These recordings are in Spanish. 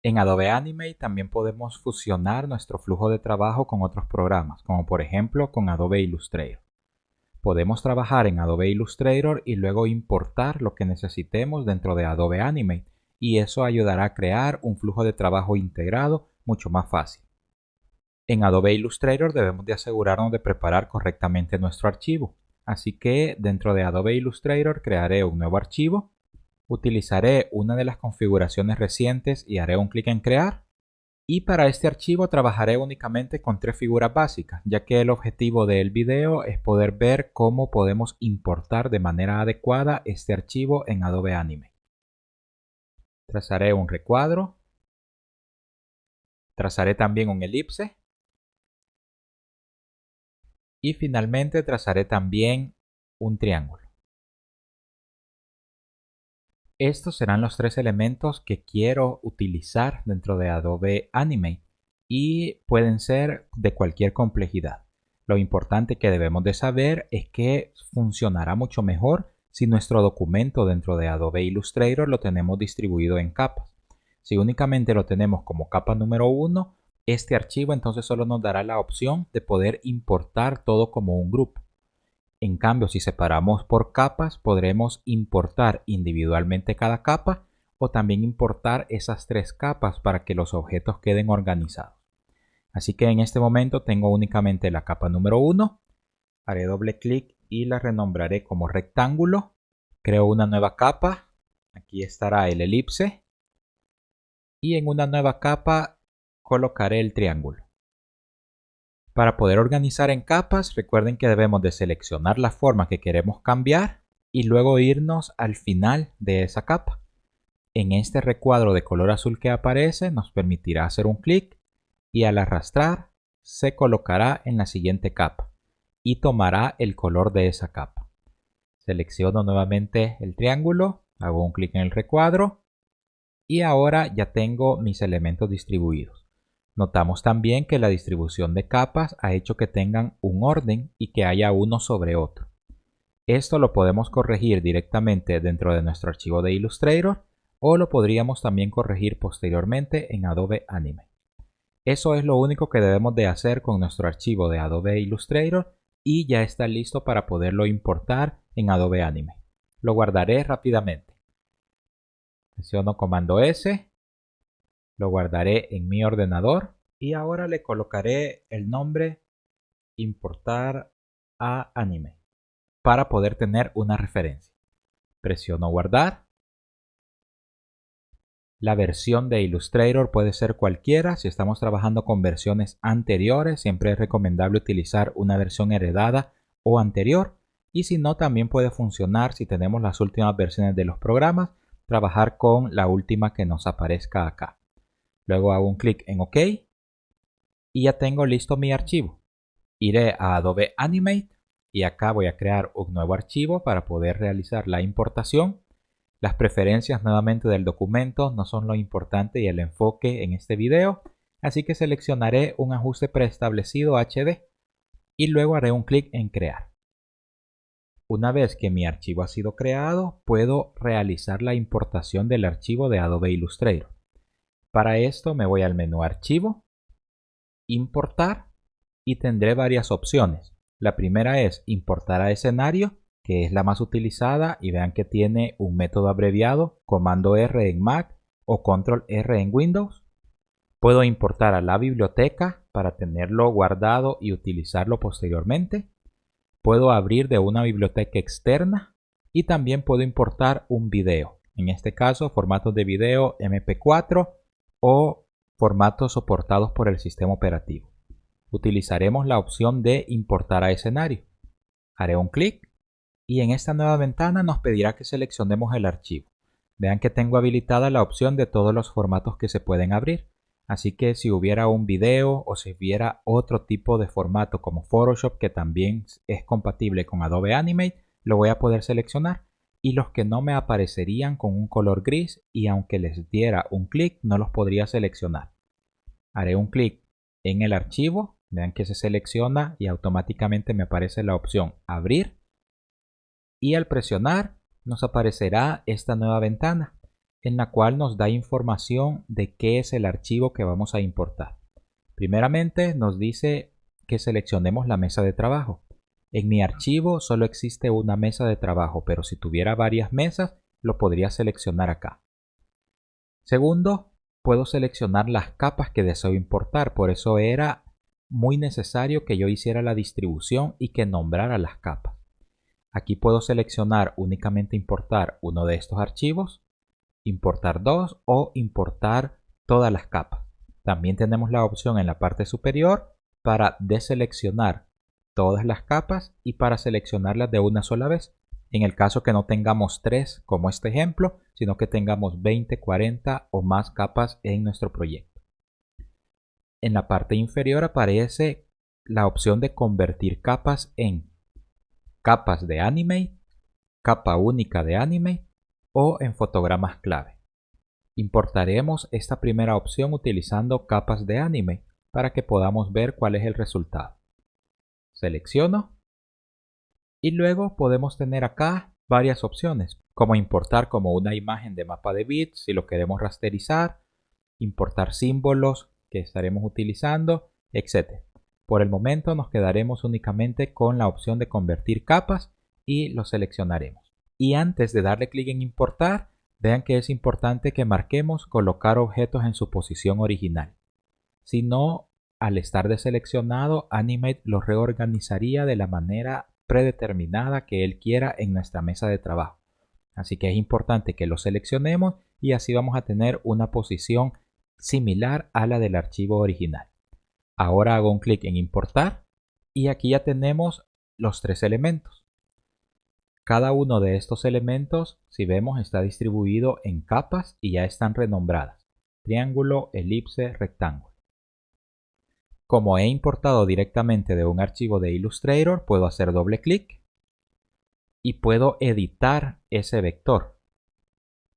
En Adobe Animate también podemos fusionar nuestro flujo de trabajo con otros programas, como por ejemplo con Adobe Illustrator. Podemos trabajar en Adobe Illustrator y luego importar lo que necesitemos dentro de Adobe Animate, y eso ayudará a crear un flujo de trabajo integrado mucho más fácil. En Adobe Illustrator debemos de asegurarnos de preparar correctamente nuestro archivo, así que dentro de Adobe Illustrator crearé un nuevo archivo, utilizaré una de las configuraciones recientes y haré un clic en crear. Y para este archivo trabajaré únicamente con 3 figuras básicas, ya que el objetivo del video es poder ver cómo podemos importar de manera adecuada este archivo en Adobe Animate. Trazaré un recuadro, trazaré también un elipse y finalmente trazaré también un triángulo. Estos serán los 3 elementos que quiero utilizar dentro de Adobe Animate y pueden ser de cualquier complejidad. Lo importante que debemos de saber es que funcionará mucho mejor si nuestro documento dentro de Adobe Illustrator lo tenemos distribuido en capas. Si únicamente lo tenemos como capa número 1, este archivo entonces solo nos dará la opción de poder importar todo como un grupo. En cambio, si separamos por capas, podremos importar individualmente cada capa o también importar esas 3 capas para que los objetos queden organizados. Así que en este momento tengo únicamente la capa número 1. Haré doble clic y la renombraré como rectángulo. Creo una nueva capa. Aquí estará el elipse. Y en una nueva capa colocaré el triángulo. Para poder organizar en capas, recuerden que debemos de seleccionar la forma que queremos cambiar y luego irnos al final de esa capa. En este recuadro de color azul que aparece nos permitirá hacer un clic y al arrastrar se colocará en la siguiente capa y tomará el color de esa capa. Selecciono nuevamente el triángulo, hago un clic en el recuadro y ahora ya tengo mis elementos distribuidos. Notamos también que la distribución de capas ha hecho que tengan un orden y que haya uno sobre otro. Esto lo podemos corregir directamente dentro de nuestro archivo de Illustrator o lo podríamos también corregir posteriormente en Adobe Animate. Eso es lo único que debemos de hacer con nuestro archivo de Adobe Illustrator y ya está listo para poderlo importar en Adobe Animate. Lo guardaré rápidamente. Presiono Comando S. Lo guardaré en mi ordenador y ahora le colocaré el nombre importar a Animate para poder tener una referencia. Presiono guardar. La versión de Illustrator puede ser cualquiera. Si estamos trabajando con versiones anteriores, siempre es recomendable utilizar una versión heredada o anterior. Y si no, también puede funcionar si tenemos las últimas versiones de los programas, trabajar con la última que nos aparezca acá. Luego hago un clic en OK y ya tengo listo mi archivo. Iré a Adobe Animate y acá voy a crear un nuevo archivo para poder realizar la importación. Las preferencias nuevamente del documento no son lo importante y el enfoque en este video, así que seleccionaré un ajuste preestablecido HD y luego haré un clic en crear. Una vez que mi archivo ha sido creado, puedo realizar la importación del archivo de Adobe Illustrator. Para esto me voy al menú Archivo, Importar y tendré varias opciones. La primera es Importar a escenario, que es la más utilizada y vean que tiene un método abreviado, Comando R en Mac o Control R en Windows. Puedo importar a la biblioteca para tenerlo guardado y utilizarlo posteriormente. Puedo abrir de una biblioteca externa y también puedo importar un video. En este caso, formatos de video MP4 o formatos soportados por el sistema operativo. Utilizaremos la opción de importar a escenario. Haré un clic y en esta nueva ventana nos pedirá que seleccionemos el archivo. Vean que tengo habilitada la opción de todos los formatos que se pueden abrir. Así que si hubiera un video o si hubiera otro tipo de formato como Photoshop que también es compatible con Adobe Animate, lo voy a poder seleccionar. Y los que no me aparecerían con un color gris y aunque les diera un clic no los podría seleccionar. Haré un clic en el archivo, vean que se selecciona y automáticamente me aparece la opción abrir y al presionar nos aparecerá esta nueva ventana en la cual nos da información de qué es el archivo que vamos a importar. Primeramente nos dice que seleccionemos la mesa de trabajo. En mi archivo solo existe una mesa de trabajo, pero si tuviera varias mesas, lo podría seleccionar acá. Segundo, puedo seleccionar las capas que deseo importar, por eso era muy necesario que yo hiciera la distribución y que nombrara las capas. Aquí puedo seleccionar únicamente importar uno de estos archivos, importar dos o importar todas las capas. También tenemos la opción en la parte superior para deseleccionar todas las capas y para seleccionarlas de una sola vez. En el caso que no tengamos 3 como este ejemplo, sino que tengamos 20, 40 o más capas en nuestro proyecto. En la parte inferior aparece la opción de convertir capas en capas de Animate, capa única de Animate o en fotogramas clave. Importaremos esta primera opción utilizando capas de Animate para que podamos ver cuál es el resultado. Selecciono y luego podemos tener acá varias opciones, como importar como una imagen de mapa de bits si lo queremos rasterizar, importar símbolos que estaremos utilizando, etc. Por el momento nos quedaremos únicamente con la opción de convertir capas y lo seleccionaremos. Y antes de darle clic en importar, vean que es importante que marquemos colocar objetos en su posición original. Si no, al estar deseleccionado, Animate lo reorganizaría de la manera predeterminada que él quiera en nuestra mesa de trabajo. Así que es importante que lo seleccionemos y así vamos a tener una posición similar a la del archivo original. Ahora hago un clic en importar y aquí ya tenemos los 3 elementos. Cada uno de estos elementos, si vemos, está distribuido en capas y ya están renombradas: triángulo, elipse, rectángulo. Como he importado directamente de un archivo de Illustrator, puedo hacer doble clic y puedo editar ese vector.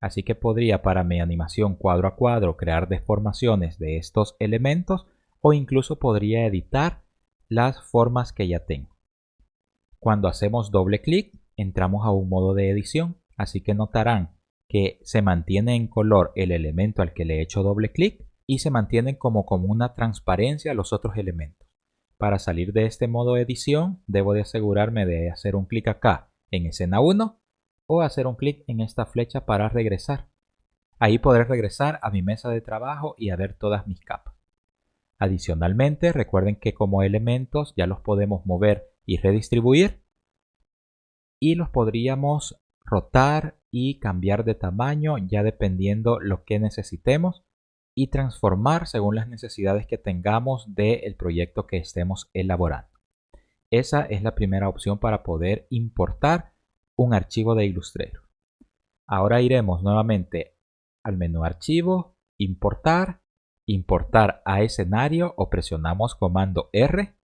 Así que podría para mi animación cuadro a cuadro crear deformaciones de estos elementos o incluso podría editar las formas que ya tengo. Cuando hacemos doble clic, entramos a un modo de edición, así que notarán que se mantiene en color el elemento al que le he hecho doble clic y se mantienen como una transparencia los otros elementos. Para salir de este modo de edición, debo de asegurarme de hacer un clic acá en escena 1 o hacer un clic en esta flecha para regresar. Ahí podré regresar a mi mesa de trabajo y a ver todas mis capas. Adicionalmente, recuerden que como elementos ya los podemos mover y redistribuir y los podríamos rotar y cambiar de tamaño ya dependiendo lo que necesitemos y transformar según las necesidades que tengamos del proyecto que estemos elaborando. Esa es la primera opción para poder importar un archivo de Illustrator. Ahora iremos nuevamente al menú Archivo, Importar, Importar a escenario o presionamos comando R.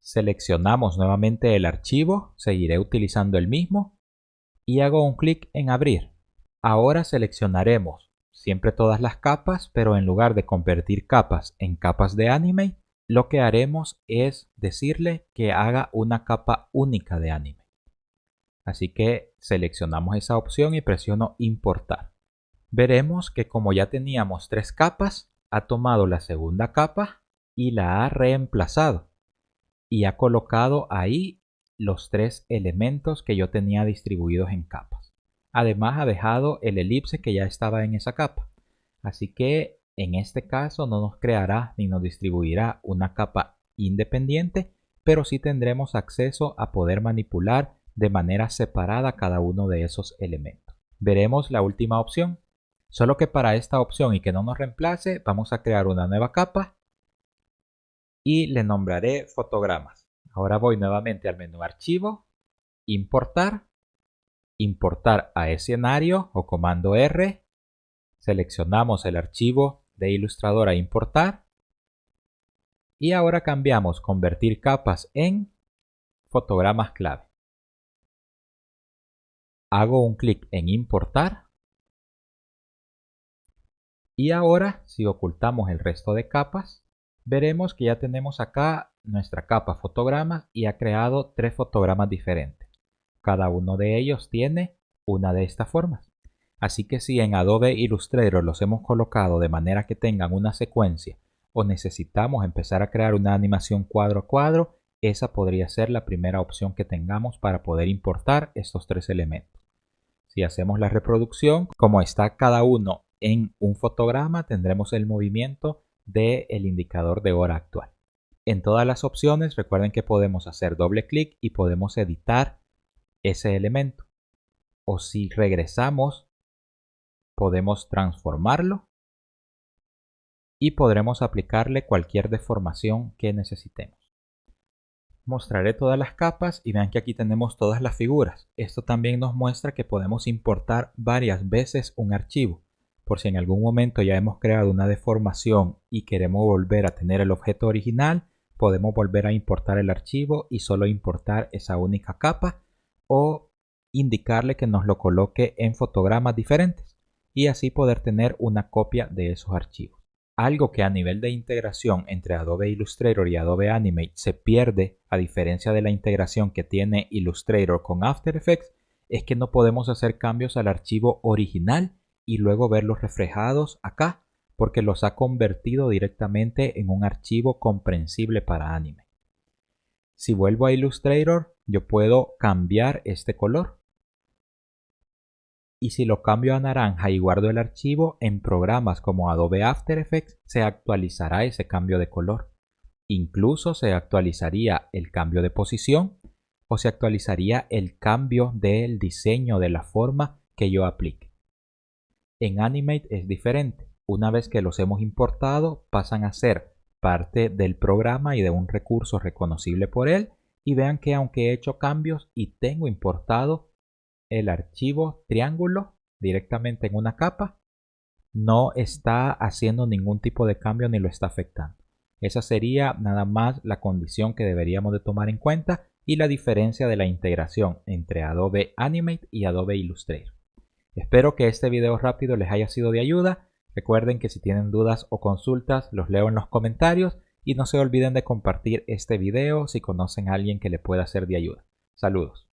Seleccionamos nuevamente el archivo, seguiré utilizando el mismo y hago un clic en Abrir. Ahora seleccionaremos siempre todas las capas, pero en lugar de convertir capas en capas de Animate, lo que haremos es decirle que haga una capa única de Animate. Así que seleccionamos esa opción y presiono Importar. Veremos que como ya teníamos 3 capas, ha tomado la segunda capa y la ha reemplazado. Y ha colocado ahí los 3 elementos que yo tenía distribuidos en capas. Además ha dejado el elipse que ya estaba en esa capa. Así que en este caso no nos creará ni nos distribuirá una capa independiente, pero sí tendremos acceso a poder manipular de manera separada cada uno de esos elementos. Veremos la última opción. Solo que para esta opción y que no nos reemplace, vamos a crear una nueva capa y le nombraré fotogramas. Ahora voy nuevamente al menú Archivo, Importar, Importar a escenario o comando R. Seleccionamos el archivo de Illustrator a importar. Y ahora cambiamos Convertir capas en fotogramas clave. Hago un clic en Importar. Y ahora, si ocultamos el resto de capas, veremos que ya tenemos acá nuestra capa fotogramas y ha creado 3 fotogramas diferentes. Cada uno de ellos tiene una de estas formas. Así que si en Adobe Illustrator los hemos colocado de manera que tengan una secuencia o necesitamos empezar a crear una animación cuadro a cuadro, esa podría ser la primera opción que tengamos para poder importar estos tres elementos. Si hacemos la reproducción, como está cada uno en un fotograma, tendremos el movimiento del indicador de hora actual. En todas las opciones, recuerden que podemos hacer doble clic y podemos editar ese elemento. O si regresamos, podemos transformarlo y podremos aplicarle cualquier deformación que necesitemos. Mostraré todas las capas y vean que aquí tenemos todas las figuras. Esto también nos muestra que podemos importar varias veces un archivo. Por si en algún momento ya hemos creado una deformación y queremos volver a tener el objeto original, podemos volver a importar el archivo y solo importar esa única capa o indicarle que nos lo coloque en fotogramas diferentes y así poder tener una copia de esos archivos. Algo que a nivel de integración entre Adobe Illustrator y Adobe Animate se pierde a diferencia de la integración que tiene Illustrator con After Effects es que no podemos hacer cambios al archivo original y luego verlos reflejados acá porque los ha convertido directamente en un archivo comprensible para Animate. Si vuelvo a Illustrator, yo puedo cambiar este color. Y si lo cambio a naranja y guardo el archivo, en programas como Adobe After Effects se actualizará ese cambio de color. Incluso se actualizaría el cambio de posición o se actualizaría el cambio del diseño de la forma que yo aplique. En Animate es diferente. Una vez que los hemos importado, pasan a ser parte del programa y de un recurso reconocible por él. Y vean que aunque he hecho cambios y tengo importado el archivo triángulo directamente en una capa, no está haciendo ningún tipo de cambio ni lo está afectando. Esa sería nada más la condición que deberíamos de tomar en cuenta y la diferencia de la integración entre Adobe Animate y Adobe Illustrator. Espero que este video rápido les haya sido de ayuda. Recuerden que si tienen dudas o consultas los leo en los comentarios y no se olviden de compartir este video si conocen a alguien que le pueda ser de ayuda. Saludos.